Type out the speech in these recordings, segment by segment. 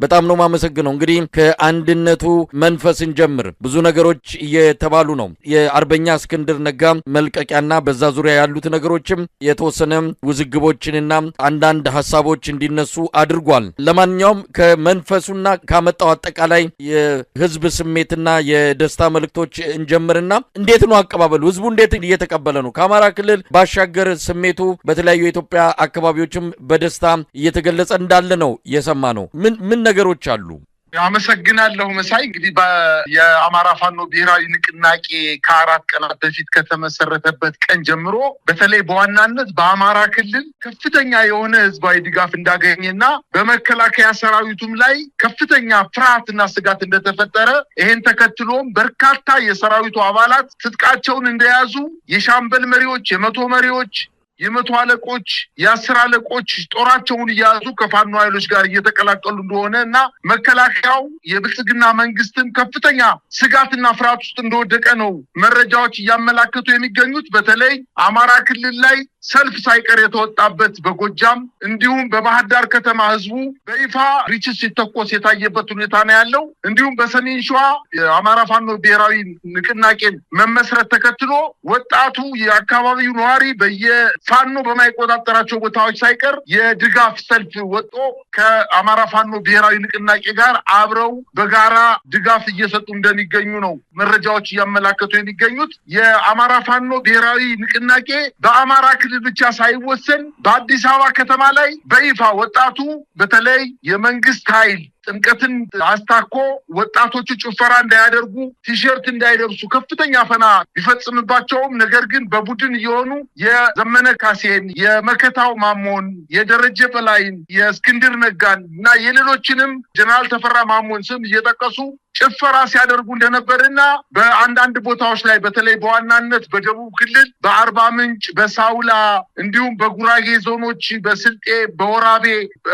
በጣም ነው ማመሰግነው። እንግዲህ ከአንድነቱ መንፈስን ጀምር ብዙ ነገሮች እየተባሉ ነው። የአርበኛ እስክንድር ነጋ መልቀቂያና በዛ ዙሪያ ያሉት ነገሮችም የተወሰነ ውዝግቦችንና አንዳንድ ሐሳቦች እንዲነሱ አድርጓል። ለማንኛውም ከመንፈሱና ካመጣው አጠቃላይ የህዝብ ስሜትና የደስታ መልእክቶች እንጀምርና እንዴት ነው አቀባበሉ? ህዝቡ እንዴት እየተቀበለ ነው? ከአማራ ክልል ባሻገር ስሜቱ በተለያዩ የኢትዮጵያ አካባቢዎችም በደስታ እየተገለጸ እንዳለ ነው የሰማ ነው። ምን ነገሮች አሉ? አመሰግናለሁ መሳይ። እንግዲህ የአማራ ፋኖ ብሔራዊ ንቅናቄ ከ4 ቀናት በፊት ከተመሰረተበት ቀን ጀምሮ በተለይ በዋናነት በአማራ ክልል ከፍተኛ የሆነ ህዝባዊ ድጋፍ እንዳገኘና በመከላከያ ሰራዊቱም ላይ ከፍተኛ ፍርሃትና ስጋት እንደተፈጠረ ይሄን ተከትሎም በርካታ የሰራዊቱ አባላት ትጥቃቸውን እንደያዙ የሻምበል መሪዎች፣ የመቶ መሪዎች፣ የመቶ አለቆች፣ የ10 አለቆች ጦራቸውን እያያዙ ከፋኖ ኃይሎች ጋር እየተቀላቀሉ እንደሆነ እና መከላከያው የብልጽግና መንግስትን ከፍተኛ ስጋትና ፍርሃት ውስጥ እንደወደቀ ነው መረጃዎች እያመላከቱ የሚገኙት። በተለይ አማራ ክልል ላይ ሰልፍ ሳይቀር የተወጣበት በጎጃም እንዲሁም በባህር ዳር ከተማ ህዝቡ በይፋ ሪችስ ሲተኮስ የታየበት ሁኔታ ነው ያለው። እንዲሁም በሰሜን ሸዋ የአማራ ፋኖ ብሔራዊ ንቅናቄን መመስረት ተከትሎ ወጣቱ የአካባቢው ነዋሪ በየፋኖ በማይቆጣጠራቸው ቦታዎች ሳይቀር የድጋፍ ሰልፍ ወጥቶ ከአማራ ፋኖ ብሔራዊ ንቅናቄ ጋር አብረው በጋራ ድጋፍ እየሰጡ እንደሚገኙ ነው መረጃዎች እያመላከቱ የሚገኙት። የአማራ ፋኖ ብሔራዊ ንቅናቄ በአማራ ክልል ብቻ ሳይወሰን በአዲስ አበባ ከተማ ላይ በይፋ ወጣቱ በተለይ የመንግስት ኃይል ጥምቀትን አስታኮ ወጣቶቹ ጭፈራ እንዳያደርጉ ቲሸርት እንዳይለብሱ ከፍተኛ ፈና ቢፈጽምባቸውም ነገር ግን በቡድን እየሆኑ የዘመነ ካሴን፣ የመከታው ማሞን፣ የደረጀ በላይን፣ የእስክንድር ነጋን እና የሌሎችንም ጀነራል ተፈራ ማሞን ስም እየጠቀሱ ጭፈራ ሲያደርጉ እንደነበርና በአንዳንድ ቦታዎች ላይ በተለይ በዋናነት በደቡብ ክልል በአርባ ምንጭ፣ በሳውላ እንዲሁም በጉራጌ ዞኖች በስልጤ፣ በወራቤ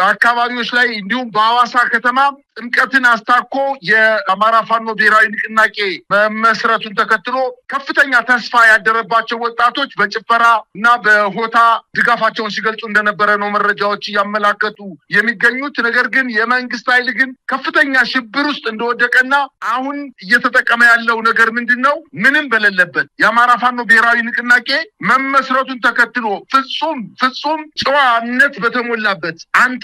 አካባቢዎች ላይ እንዲሁም በሐዋሳ ከተማ ጥምቀትን አስታኮ የአማራ ፋኖ ብሔራዊ ንቅናቄ መመስረቱን ተከትሎ ከፍተኛ ተስፋ ያደረባቸው ወጣቶች በጭፈራ እና በሆታ ድጋፋቸውን ሲገልጹ እንደነበረ ነው መረጃዎች እያመላከቱ የሚገኙት። ነገር ግን የመንግስት ኃይል ግን ከፍተኛ ሽብር ውስጥ እንደወደቀና አሁን እየተጠቀመ ያለው ነገር ምንድነው? ምንም በሌለበት የአማራ ፋኖ ብሔራዊ ንቅናቄ መመስረቱን ተከትሎ ፍጹም ጨዋነት በተሞላበት አንተ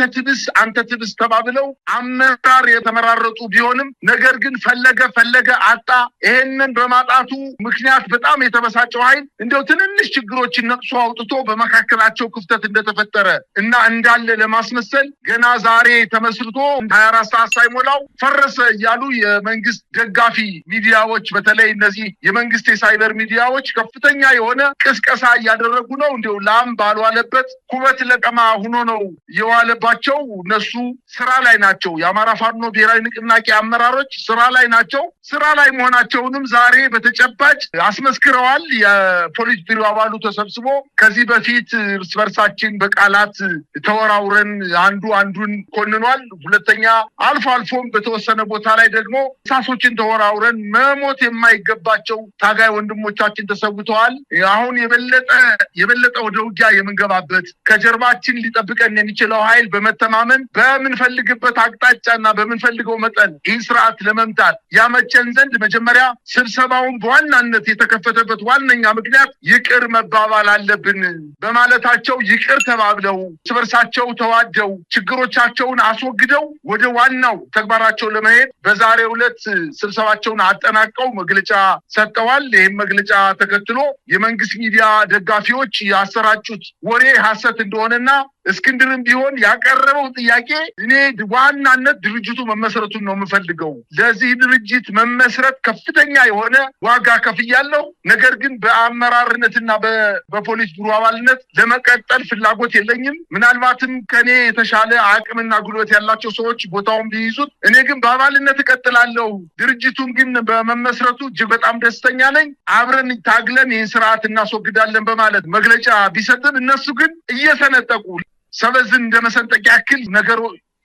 ትብስ ተባብለው አመራር የተመራረጡ ቢሆንም ነገር ግን ፈለገ አጣ። ይሄንን በማጣቱ ምክንያት በጣም የተበሳጨው ኃይል እንደው ትንንሽ ችግሮችን ነቅሶ አውጥቶ በመካከላቸው ክፍተት እንደተፈጠረ እና እንዳለ ለማስመሰል ገና ዛሬ ተመስርቶ 24 ሰዓት ሳይሞላው ፈረሰ እያሉ የመንግስት ደጋፊ ሚዲያዎች በተለይ እነዚህ የመንግስት የሳይበር ሚዲያዎች ከፍተኛ የሆነ ቅስቀሳ እያደረጉ ነው። እንደው ላም ባልዋለበት ኩበት ለቀማ ሆኖ ነው የዋለባቸው። እነሱ ስራ ላይ ናቸው። የአማራ ፋኖ ብሔራዊ ንቅናቄ አመራሮች ስራ ላይ ናቸው። ስራ ላይ መሆናቸውንም ዛሬ በተጨባጭ አስመስክረዋል። የፖሊስ ቢሮ አባሉ ተሰብስቦ ከዚህ በፊት እርስ በርሳችን በቃላት ተወራውረን አንዱ አንዱን ኮንኗል። ሁለተኛ አልፎም በተወሰነ ቦታ ላይ ደግሞ ሳሶችን ተወራውረን መሞት የማይገባቸው ታጋይ ወንድሞቻችን ተሰውተዋል። አሁን የበለጠ ወደ ውጊያ የምንገባበት ከጀርባችን ሊጠብቀን የሚችለው ኃይል በመተማመን በምንፈልግበት አቅጣጫና በምንፈልገው መጠን ይህን ስርዓት ለመምታት ያመቸን ዘንድ መጀመሪያ ስብሰባውን በዋናነት የተከፈተበት ዋነኛ ምክንያት ይቅር መባባል አለብን በማለታቸው ይቅር ተባብለው ስበርሳቸው ተዋደው ችግሮቻቸውን አስወግደው ወደ ዋናው ተግባራቸው ለመሄድ በዛሬው ዕለት ስብሰባቸውን አጠናቀው መግለጫ ሰጥተዋል። ይህም መግለጫ ተከትሎ የመንግስት ሚዲያ ደጋፊዎች ያሰራጩት ወሬ ሐሰት እንደሆነና እስክንድርም ቢሆን ያቀረበው ጥያቄ እኔ ዋናነት ድርጅቱ መመስረቱን ነው የምፈልገው። ለዚህ ድርጅት መመስረት ከፍተኛ የሆነ ዋጋ ከፍያለሁ። ነገር ግን በአመራርነትና በፖሊስ ቢሮ አባልነት ለመቀጠል ፍላጎት የለኝም። ምናልባትም ከኔ የተሻለ አቅምና ጉልበት ያላቸው ሰዎች ቦታውን ቢይዙት፣ እኔ ግን በአባልነት እቀጥላለሁ። ድርጅቱን ግን በመመስረቱ እጅግ በጣም ደስተኛ ነኝ። አብረን ታግለን ይህን ስርዓት እናስወግዳለን በማለት መግለጫ ቢሰጥም እነሱ ግን እየሰነጠቁ ሰበዝን እንደመሰንጠቅ ያክል ነገሩ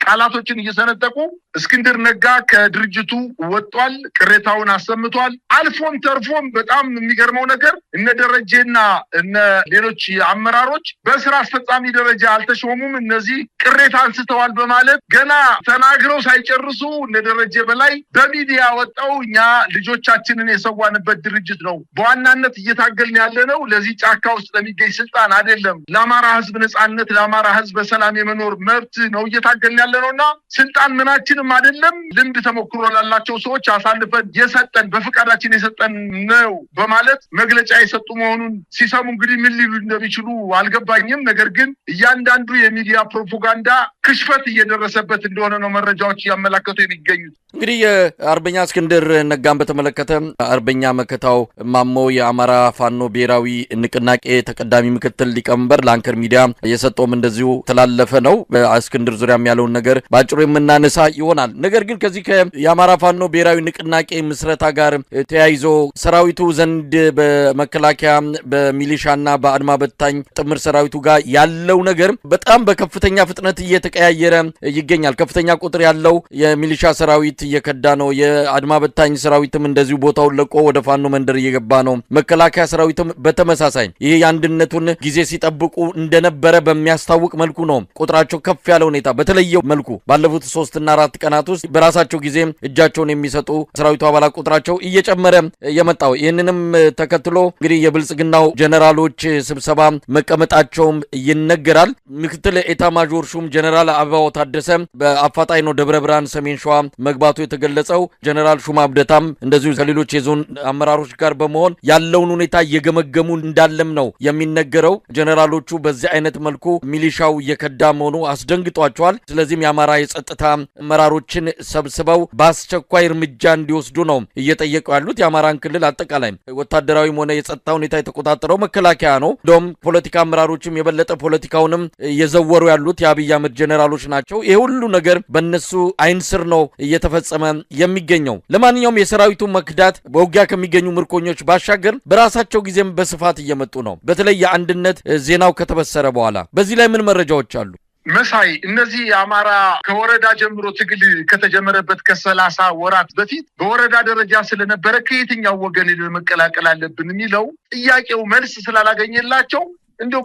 ቃላቶችን እየሰነጠቁ እስክንድር ነጋ ከድርጅቱ ወጥቷል፣ ቅሬታውን አሰምቷል። አልፎም ተርፎም በጣም የሚገርመው ነገር እነ ደረጀና እነ ሌሎች አመራሮች በስራ አስፈጻሚ ደረጃ አልተሾሙም፣ እነዚህ ቅሬታ አንስተዋል በማለት ገና ተናግረው ሳይጨርሱ እነ ደረጀ በላይ በሚዲያ ወጣው እኛ ልጆቻችንን የሰዋንበት ድርጅት ነው፣ በዋናነት እየታገልን ያለነው ለዚህ ጫካ ውስጥ ለሚገኝ ስልጣን አይደለም፣ ለአማራ ህዝብ ነጻነት፣ ለአማራ ህዝብ በሰላም የመኖር መብት ነው እየታገልን ያለነውና ስልጣን ምናችንም አይደለም፣ ልምድ ተሞክሮ ላላቸው ሰዎች አሳልፈን የሰጠን በፍቃዳችን የሰጠን ነው በማለት መግለጫ የሰጡ መሆኑን ሲሰሙ እንግዲህ ምን ሊሉ እንደሚችሉ አልገባኝም። ነገር ግን እያንዳንዱ የሚዲያ ፕሮፓጋንዳ ክሽፈት እየደረሰበት እንደሆነ ነው መረጃዎች ያመላከቱ የሚገኙት። እንግዲህ የአርበኛ እስክንድር ነጋን በተመለከተ አርበኛ መከታው ማሞ የአማራ ፋኖ ብሔራዊ ንቅናቄ ተቀዳሚ ምክትል ሊቀመንበር ለአንከር ሚዲያ የሰጠውም እንደዚሁ ተላለፈ ነው። በእስክንድር ዙሪያም ያለውን ነገር ባጭሩ የምናነሳ ይሆናል። ነገር ግን ከዚህ የአማራ ፋኖ ብሔራዊ ንቅናቄ ምስረታ ጋር ተያይዞ ሰራዊቱ ዘንድ በመከላከያ በሚሊሻና በአድማ በታኝ ጥምር ሰራዊቱ ጋር ያለው ነገር በጣም በከፍተኛ ፍጥነት እየተቀያየረ ይገኛል። ከፍተኛ ቁጥር ያለው የሚሊሻ ሰራዊት እየከዳ ነው። የአድማ በታኝ ሰራዊትም እንደዚሁ ቦታውን ለቆ ወደ ፋኖ መንደር እየገባ ነው። መከላከያ ሰራዊትም በተመሳሳይ ይሄ የአንድነቱን ጊዜ ሲጠብቁ እንደነበረ በሚያስታውቅ መልኩ ነው ቁጥራቸው ከፍ ያለ ሁኔታ በተለየ መልኩ ባለፉት 3 እና 4 ቀናት ውስጥ በራሳቸው ጊዜ እጃቸውን የሚሰጡ ሰራዊቱ አባላት ቁጥራቸው እየጨመረ የመጣው። ይህንንም ተከትሎ እንግዲህ የብልጽግናው ጀነራሎች ስብሰባ መቀመጣቸውም ይነገራል። ምክትል ኤታ ማጆር ሹም ጀነራል አበባው ታደሰ በአፋጣኝ ነው ደብረ ብርሃን ሰሜን ሸዋ መግባቱ የተገለጸው። ጀነራል ሹማ አብደታም እንደዚሁ ከሌሎች የዞን አመራሮች ጋር በመሆን ያለውን ሁኔታ እየገመገሙ እንዳለም ነው የሚነገረው። ጀነራሎቹ በዚህ አይነት መልኩ ሚሊሻው እየከዳ መሆኑ አስደንግጧቸዋል። ስለዚህም የአማራ የጸጥታ አመራሮችን ሰብስበው በአስቸኳይ እርምጃ እንዲወስዱ ነው እየጠየቁ ያሉት። የአማራን ክልል አጠቃላይ ወታደራዊም ሆነ የጸጥታ ሁኔታ የተቆጣጠረው መከላከያ ነው። እንደውም ፖለቲካ አመራሮችም የበለጠ ፖለቲካውንም እየዘወሩ ያሉት የአብይ አህመድ ጀነራሎች ናቸው። ይሄ ሁሉ ነገር በእነሱ አይን ስር ነው እየተፈጸመ የሚገኘው። ለማንኛውም የሰራዊቱ መክዳት በውጊያ ከሚገኙ ምርኮኞች ባሻገር በራሳቸው ጊዜም በስፋት እየመጡ ነው። በተለይ የአንድነት ዜናው ከተበሰረ በኋላ በዚህ ላይ ምን መረጃዎች አሉ? መሳይ እነዚህ የአማራ ከወረዳ ጀምሮ ትግል ከተጀመረበት ከ30 ወራት በፊት በወረዳ ደረጃ ስለነበረ ከየትኛው ወገን መቀላቀል አለብን የሚለው ጥያቄው መልስ ስላላገኘላቸው እንደው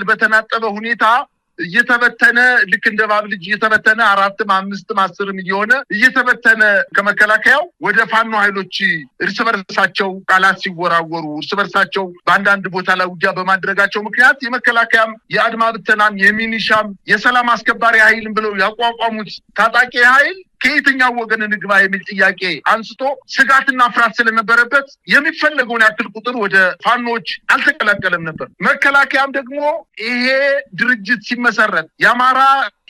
በተናጠበ ሁኔታ እየተበተነ ልክ እንደ ባብ ልጅ እየተበተነ 4ም 5ም 10ም እየሆነ እየተበተነ ከመከላከያው ወደ ፋኖ ኃይሎች እርስ በርሳቸው ቃላት ሲወራወሩ እርስ በርሳቸው በአንዳንድ ቦታ ላይ ውጊያ በማድረጋቸው ምክንያት የመከላከያም የአድማ ብተናም የሚኒሻም የሰላም አስከባሪ ኃይልም ብለው ያቋቋሙት ታጣቂ ኃይል ከየትኛው ወገን እንግባ የሚል ጥያቄ አንስቶ ስጋትና ፍርሃት ስለነበረበት የሚፈለገውን ያክል ቁጥር ወደ ፋኖች አልተቀላቀለም ነበር። መከላከያም ደግሞ ይሄ ድርጅት ሲመሰረት የአማራ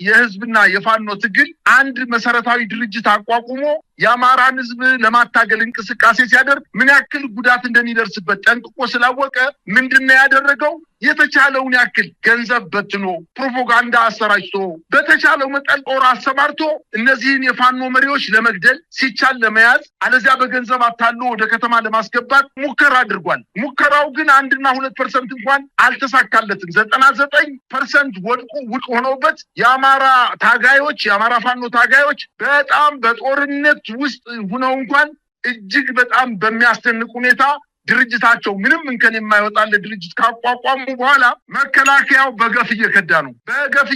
የህዝብና የፋኖ ትግል አንድ መሰረታዊ ድርጅት አቋቁሞ የአማራን ህዝብ ለማታገል እንቅስቃሴ ሲያደርግ ምን ያክል ጉዳት እንደሚደርስበት ጠንቅቆ ስላወቀ ምንድነው ያደረገው? የተቻለውን ያክል ገንዘብ በትኖ ፕሮፓጋንዳ አሰራጭቶ በተቻለው መጠን ጦር አሰማርቶ እነዚህን የፋኖ መሪዎች ለመግደል ሲቻል ለመያዝ አለዚያ በገንዘብ አታሎ ወደ ከተማ ለማስገባት ሙከራ አድርጓል። ሙከራው ግን 1 እና 2% እንኳን አልተሳካለትም። 99% ውድቅ ሆኖበት የአማራ ታጋዮች የአማራ ፋኖ ታጋዮች በጣም በጦርነት ውስጥ ሆነው እንኳን እጅግ በጣም በሚያስደንቅ ሁኔታ ድርጅታቸው ምንም እንከን የማይወጣለት ድርጅት ካቋቋሙ በኋላ መከላከያው በገፍ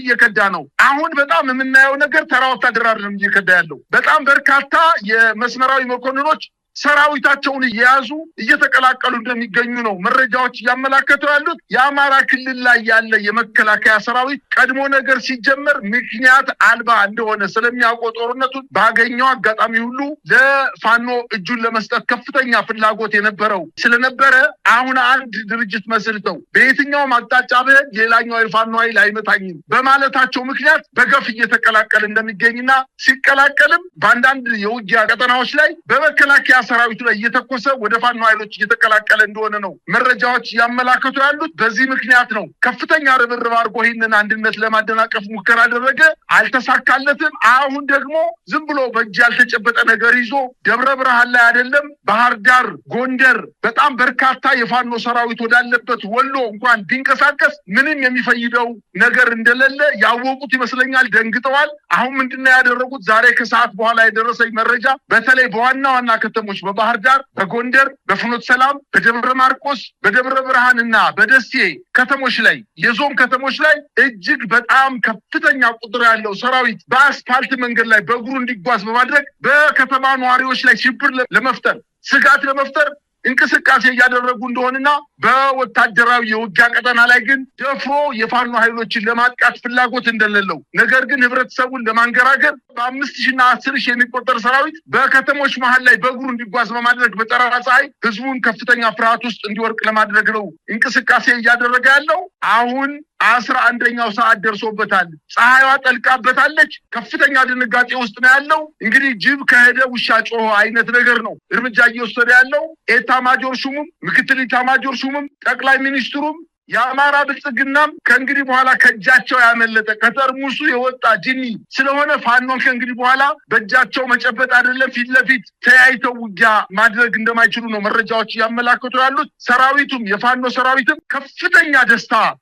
እየከዳ ነው። አሁን በጣም የምናየው ነገር ተራ ወታደር አይደለም እየከዳ ያለው። በጣም በርካታ የመስመራዊ መኮንኖች ሰራዊታቸውን እየያዙ እየተቀላቀሉ እንደሚገኙ ነው መረጃዎች እያመላከቱ ያሉት። የአማራ ክልል ላይ ያለ የመከላከያ ሰራዊት ቀድሞ ነገር ሲጀመር ምክንያት አልባ እንደሆነ ስለሚያውቀው ጦርነቱን ባገኘው አጋጣሚ ሁሉ ለፋኖ እጁን ለመስጠት ከፍተኛ ፍላጎት የነበረው ስለነበረ አሁን አንድ ድርጅት መስርተው በየትኛውም አቅጣጫ ብሄድ ሌላኛው የፋኖ ኃይል አይመታኝም በማለታቸው ምክንያት በገፍ እየተቀላቀለ እንደሚገኝና ሲቀላቀልም በአንዳንድ የውጊያ ቀጠናዎች ላይ በመከላከያ ሰራዊቱ ላይ እየተኮሰ ወደ ፋኖ ኃይሎች እየተቀላቀለ እንደሆነ ነው መረጃዎች ያመላከቱ ያሉት። በዚህ ምክንያት ነው ከፍተኛ ርብርብ አድርጎ ይህንን አንድነት ለማደናቀፍ ሙከራ አደረገ፣ አልተሳካለትም። አሁን ደግሞ ዝም ብሎ በእጅ ያልተጨበጠ ነገር ይዞ ደብረ ብርሃን ላይ አይደለም ባህር ዳር፣ ጎንደር በጣም በርካታ የፋኖ ሰራዊት ወዳለበት ወሎ እንኳን ቢንቀሳቀስ ምንም የሚፈይደው ነገር እንደሌለ ያወቁት ይመስለኛል። ደንግጠዋል። አሁን ምንድነው ያደረጉት? ዛሬ ከሰዓት በኋላ የደረሰኝ መረጃ በተለይ በዋና ዋና ከተሞች በባህር ዳር፣ በጎንደር፣ በፍኖተ ሰላም፣ በደብረ ማርቆስ፣ በደብረ ብርሃንና በደሴ ከተሞች ላይ የዞን ከተሞች ላይ እጅግ በጣም ከፍተኛ ቁጥር ያለው ሰራዊት በአስፋልት መንገድ ላይ በእግሩ እንዲጓዝ በማድረግ በከተማ ነዋሪዎች ላይ ሽብር ለመፍጠር ስጋት ለመፍጠር እንቅስቃሴ እያደረጉ እንደሆነና በወታደራዊ የውጊያ ቀጠና ላይ ግን ደፍሮ የፋኖ ኃይሎችን ለማጥቃት ፍላጎት እንደሌለው ነገር ግን ህብረተሰቡን ለማንገራገር በ5,000 እና 10,000 የሚቆጠር ሰራዊት በከተሞች መሃል ላይ በእግሩ እንዲጓዝ በማድረግ በጠራራ ፀሐይ ህዝቡን ከፍተኛ ፍርሃት ውስጥ እንዲወርቅ ለማድረግ ነው እንቅስቃሴ እያደረገ ያለው። አሁን 11ኛው ሰዓት ደርሶበታል። ፀሐይዋ ጠልቃበታለች። ከፍተኛ ድንጋጤ ውስጥ ነው ያለው። እንግዲህ ጅብ ከሄደ ውሻ ጮኸ አይነት ነገር ነው እርምጃ እየወሰደ ያለው። ኤታማጆር ሹሙም ምክትል ኤታማጆር ሹሙም ጠቅላይ ሚኒስትሩም የአማራ ብልጽግናም ከእንግዲህ በኋላ ከእጃቸው ያመለጠ ከጠርሙሱ የወጣ ጅኒ ስለሆነ ፋኖን ከእንግዲህ በኋላ በእጃቸው መጨበጥ አይደለም ፊት ለፊት ተያይተው ውጊያ ማድረግ እንደማይችሉ ነው መረጃዎች ያመላክቱ ያሉት። ሰራዊቱም የፋኖ ሰራዊትም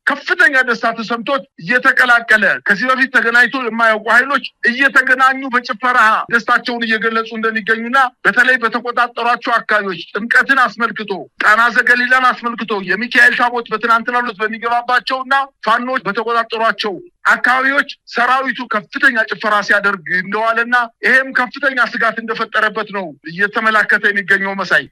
ከፍተኛ ደስታ ተሰምቶት እየተቀላቀለ ከዚህ በፊት ተገናኝቶ የማያውቁ ኃይሎች እየተገናኙ በጭፈራ ደስታቸውን እየገለጹ እንደሚገኙና በተለይ በተቆጣጠሯቸው አካባቢዎች ጥምቀትን አስመልክቶ ጣና ዘገሊላን አስመልክቶ የሚካኤል ታቦት በትናንት በሚገባባቸውና ፋኖች በተቆጣጠሯቸው አካባቢዎች ሰራዊቱ ከፍተኛ ጭፈራ ሲያደርግ እንደዋለና ይሄም ከፍተኛ ስጋት እንደፈጠረበት ነው እየተመላከተ የሚገኘው መሳይ።